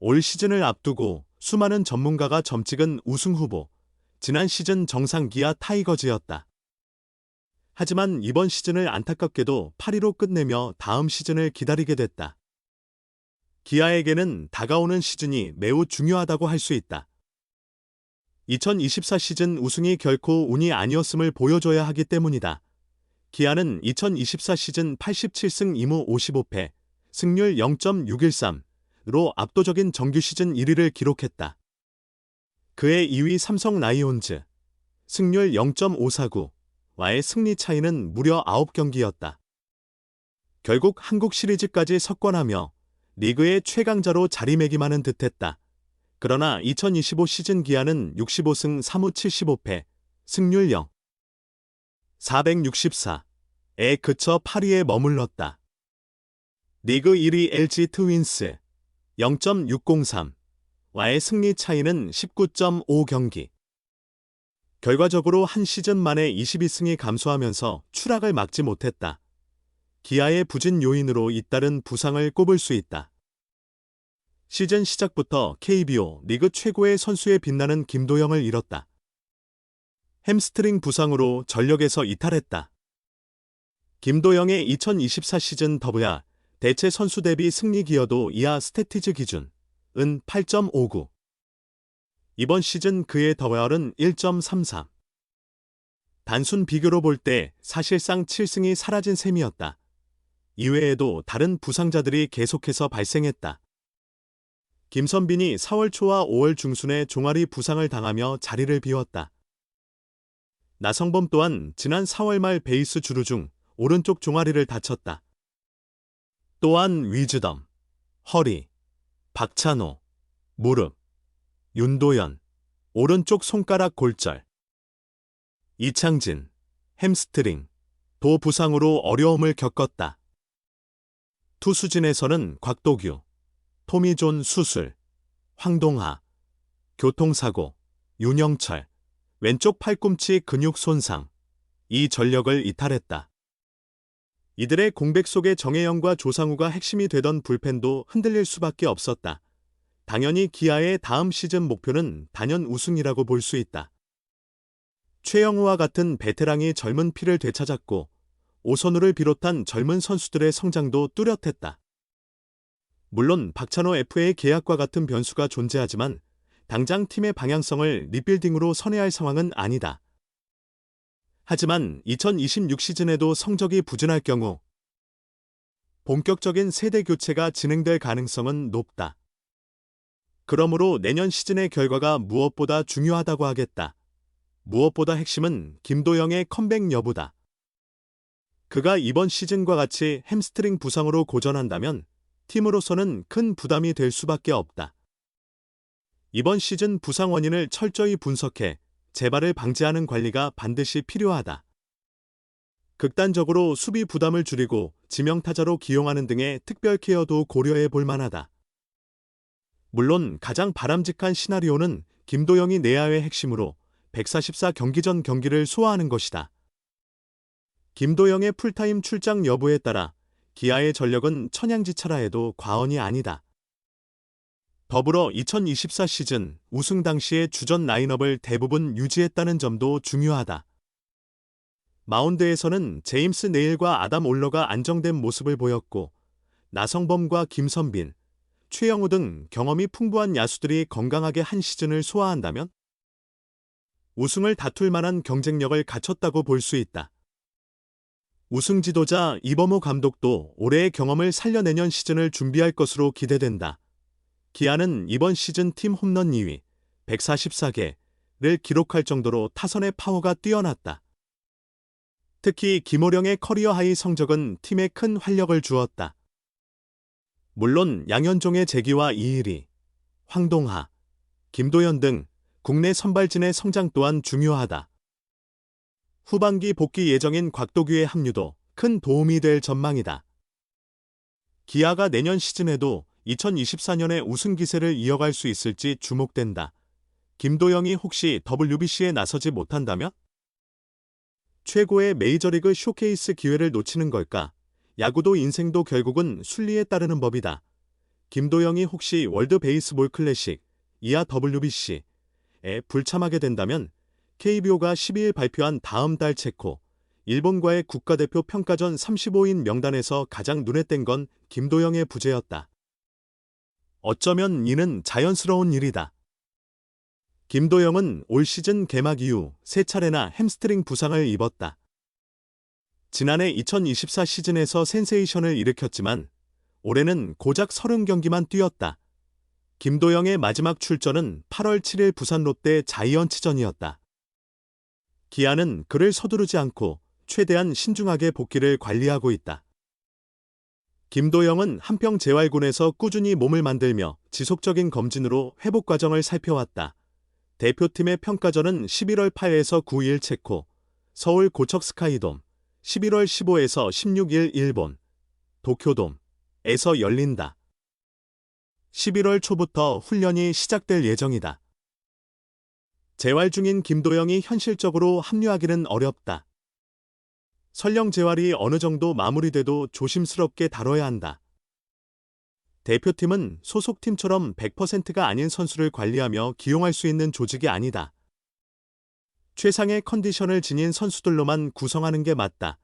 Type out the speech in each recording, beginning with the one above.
올 시즌을 앞두고 수많은 전문가가 점찍은 우승 후보, 지난 시즌 정상 기아 타이거즈였다. 하지만 이번 시즌을 안타깝게도 8위로 끝내며 다음 시즌을 기다리게 됐다. 기아에게는 다가오는 시즌이 매우 중요하다고 할 수 있다. 2024 시즌 우승이 결코 운이 아니었음을 보여줘야 하기 때문이다. 기아는 2024 시즌 87승 2무 55패, 승률 0.613로 압도적인 정규 시즌 1위를 기록했다. 그의 2위 삼성 라이온즈, 승률 0.549와의 승리 차이는 무려 9경기였다. 결국 한국 시리즈까지 석권하며 리그의 최강자로 자리매김하는 듯했다. 그러나 2025 시즌 기아는 65승 3무 75패, 승률 464에 그쳐 8위에 머물렀다. 리그 1위 LG 트윈스 0.603와의 승리 차이는 19.5경기. 결과적으로 한 시즌 만에 22승이 감소하면서 추락을 막지 못했다. 기아의 부진 요인으로 잇따른 부상을 꼽을 수 있다. 시즌 시작부터 KBO 리그 최고의 선수에 빛나는 김도영을 잃었다. 햄스트링 부상으로 전력에서 이탈했다. 김도영의 2024 시즌 WR 대체 선수 대비 승리 기여도 이하 스태티즈 기준은 8.59. 이번 시즌 그의 WR은 1.33. 단순 비교로 볼 때 사실상 7승이 사라진 셈이었다. 이외에도 다른 부상자들이 계속해서 발생했다. 김선빈이 4월 초와 5월 중순에 종아리 부상을 당하며 자리를 비웠다. 나성범 또한 지난 4월 말 베이스 주루 중 오른쪽 종아리를 다쳤다. 또한 위즈덤, 허리, 박찬호, 무릎, 윤도현, 오른쪽 손가락 골절, 이창진, 햄스트링, 도 부상으로 어려움을 겪었다. 투수진에서는 곽도규, 토미존 수술, 황동하, 교통사고, 윤영철, 왼쪽 팔꿈치 근육 손상, 이 전력을 이탈했다. 이들의 공백 속에 정혜영과 조상우가 핵심이 되던 불펜도 흔들릴 수밖에 없었다. 당연히 기아의 다음 시즌 목표는 단연 우승이라고 볼 수 있다. 최영우와 같은 베테랑이 젊은 피를 되찾았고 오선우를 비롯한 젊은 선수들의 성장도 뚜렷했다. 물론 박찬호 FA의 계약과 같은 변수가 존재하지만 당장 팀의 방향성을 리빌딩으로 선회할 상황은 아니다. 하지만 2026 시즌에도 성적이 부진할 경우 본격적인 세대 교체가 진행될 가능성은 높다. 그러므로 내년 시즌의 결과가 무엇보다 중요하다고 하겠다. 무엇보다 핵심은 김도영의 컴백 여부다. 그가 이번 시즌과 같이 햄스트링 부상으로 고전한다면 팀으로서는 큰 부담이 될 수밖에 없다. 이번 시즌 부상 원인을 철저히 분석해 재발을 방지하는 관리가 반드시 필요하다. 극단적으로 수비 부담을 줄이고 지명타자로 기용하는 등의 특별 케어도 고려해 볼 만하다. 물론 가장 바람직한 시나리오는 김도영이 내야의 핵심으로 144경기 전 경기를 소화하는 것이다. 김도영의 풀타임 출장 여부에 따라 기아의 전력은 천양지차라 해도 과언이 아니다. 더불어 2024 시즌 우승 당시의 주전 라인업을 대부분 유지했다는 점도 중요하다. 마운드에서는 제임스 네일과 아담 올러가 안정된 모습을 보였고 나성범과 김선빈, 최영우 등 경험이 풍부한 야수들이 건강하게 한 시즌을 소화한다면 우승을 다툴 만한 경쟁력을 갖췄다고 볼 수 있다. 우승 지도자 이범호 감독도 올해의 경험을 살려 내년 시즌을 준비할 것으로 기대된다. 기아는 이번 시즌 팀 홈런 2위, 144개를 기록할 정도로 타선의 파워가 뛰어났다. 특히 김호령의 커리어 하이 성적은 팀에 큰 활력을 주었다. 물론 양현종의 재기와 이일이, 황동하, 김도현 등 국내 선발진의 성장 또한 중요하다. 후반기 복귀 예정인 곽도규의 합류도 큰 도움이 될 전망이다. 기아가 내년 시즌에도 2024년의 우승 기세를 이어갈 수 있을지 주목된다. 김도영이 혹시 WBC에 나서지 못한다면? 최고의 메이저리그 쇼케이스 기회를 놓치는 걸까? 야구도 인생도 결국은 순리에 따르는 법이다. 김도영이 혹시 월드 베이스볼 클래식, 이하 WBC에 불참하게 된다면 KBO가 12일 발표한 다음 달 체코, 일본과의 국가대표 평가전 35인 명단에서 가장 눈에 띈 건 김도영의 부재였다. 어쩌면 이는 자연스러운 일이다. 김도영은 올 시즌 개막 이후 3차례나 햄스트링 부상을 입었다. 지난해 2024 시즌에서 센세이션을 일으켰지만 올해는 고작 30경기만 뛰었다. 김도영의 마지막 출전은 8월 7일 부산 롯데 자이언츠전이었다. 기아는 그를 서두르지 않고 최대한 신중하게 복귀를 관리하고 있다. 김도영은 한평 재활군에서 꾸준히 몸을 만들며 지속적인 검진으로 회복 과정을 살펴왔다. 대표팀의 평가전은 11월 8일에서 9일 체코, 서울 고척 스카이돔, 11월 15에서 16일 일본, 도쿄돔에서 열린다. 11월 초부터 훈련이 시작될 예정이다. 재활 중인 김도영이 현실적으로 합류하기는 어렵다. 설령 재활이 어느 정도 마무리돼도 조심스럽게 다뤄야 한다. 대표팀은 소속팀처럼 100%가 아닌 선수를 관리하며 기용할 수 있는 조직이 아니다. 최상의 컨디션을 지닌 선수들로만 구성하는 게 맞다.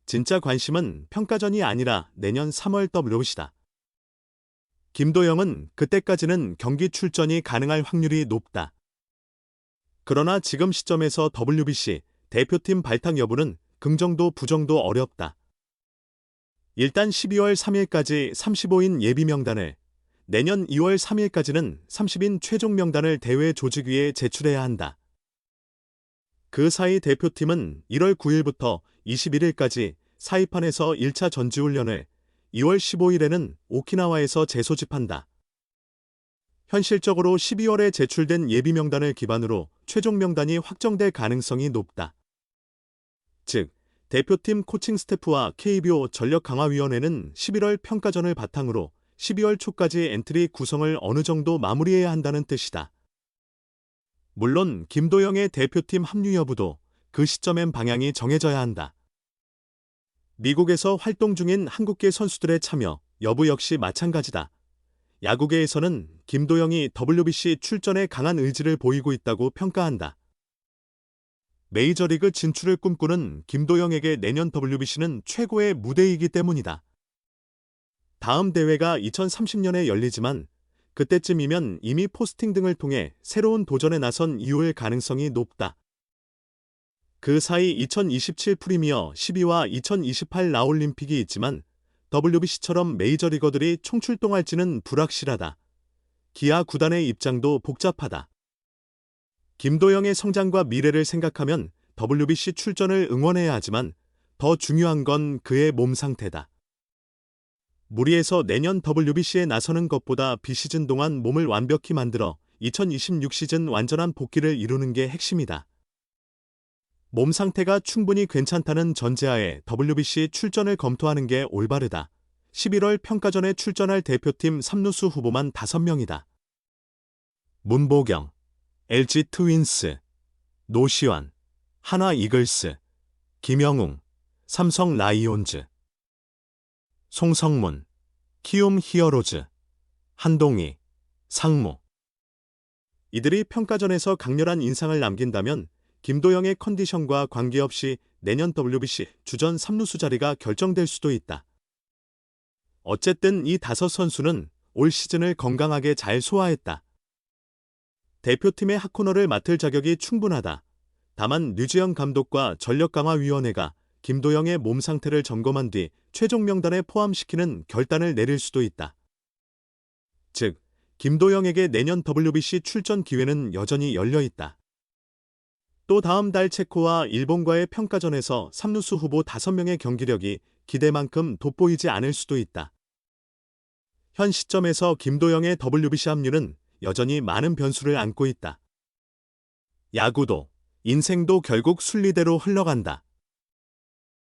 진짜 관심은 평가전이 아니라 내년 3월 WBC다. 김도영은 그때까지는 경기 출전이 가능할 확률이 높다. 그러나 지금 시점에서 WBC 대표팀 발탁 여부는 긍정도 부정도 어렵다. 일단 12월 3일까지 35인 예비 명단을, 내년 2월 3일까지는 30인 최종 명단을 대회 조직위에 제출해야 한다. 그 사이 대표팀은 1월 9일부터 21일까지 사이판에서 1차 전지훈련을, 2월 15일에는 오키나와에서 재소집한다. 현실적으로 12월에 제출된 예비 명단을 기반으로 최종 명단이 확정될 가능성이 높다. 즉, 대표팀 코칭 스태프와 KBO 전력강화위원회는 11월 평가전을 바탕으로 12월 초까지 엔트리 구성을 어느 정도 마무리해야 한다는 뜻이다. 물론 김도영의 대표팀 합류 여부도 그 시점엔 방향이 정해져야 한다. 미국에서 활동 중인 한국계 선수들의 참여 여부 역시 마찬가지다. 야구계에서는 김도영이 WBC 출전에 강한 의지를 보이고 있다고 평가한다. 메이저리그 진출을 꿈꾸는 김도영에게 내년 WBC는 최고의 무대이기 때문이다. 다음 대회가 2030년에 열리지만 그때쯤이면 이미 포스팅 등을 통해 새로운 도전에 나선 이후일 가능성이 높다. 그 사이 2027 프리미어 12와 2028 라올림픽이 있지만 WBC처럼 메이저리거들이 총출동할지는 불확실하다. 기아 구단의 입장도 복잡하다. 김도영의 성장과 미래를 생각하면 WBC 출전을 응원해야 하지만 더 중요한 건 그의 몸 상태다. 무리해서 내년 WBC에 나서는 것보다 비시즌 동안 몸을 완벽히 만들어 2026 시즌 완전한 복귀를 이루는 게 핵심이다. 몸 상태가 충분히 괜찮다는 전제하에 WBC 출전을 검토하는 게 올바르다. 11월 평가전에 출전할 대표팀 3루수 후보만 5명이다. 문보경, LG 트윈스, 노시환, 한화 이글스, 김영웅, 삼성 라이온즈, 송성문, 키움 히어로즈, 한동희, 상무. 이들이 평가전에서 강렬한 인상을 남긴다면 김도영의 컨디션과 관계없이 내년 WBC 주전 3루수 자리가 결정될 수도 있다. 어쨌든 이 5선수는 올 시즌을 건강하게 잘 소화했다. 대표팀의 핫코너를 맡을 자격이 충분하다. 다만 류지영 감독과 전력강화위원회가 김도영의 몸 상태를 점검한 뒤 최종 명단에 포함시키는 결단을 내릴 수도 있다. 즉, 김도영에게 내년 WBC 출전 기회는 여전히 열려있다. 또 다음 달 체코와 일본과의 평가전에서 3루수 후보 5명의 경기력이 기대만큼 돋보이지 않을 수도 있다. 현 시점에서 김도영의 WBC 합류는 여전히 많은 변수를 안고 있다. 야구도, 인생도 결국 순리대로 흘러간다.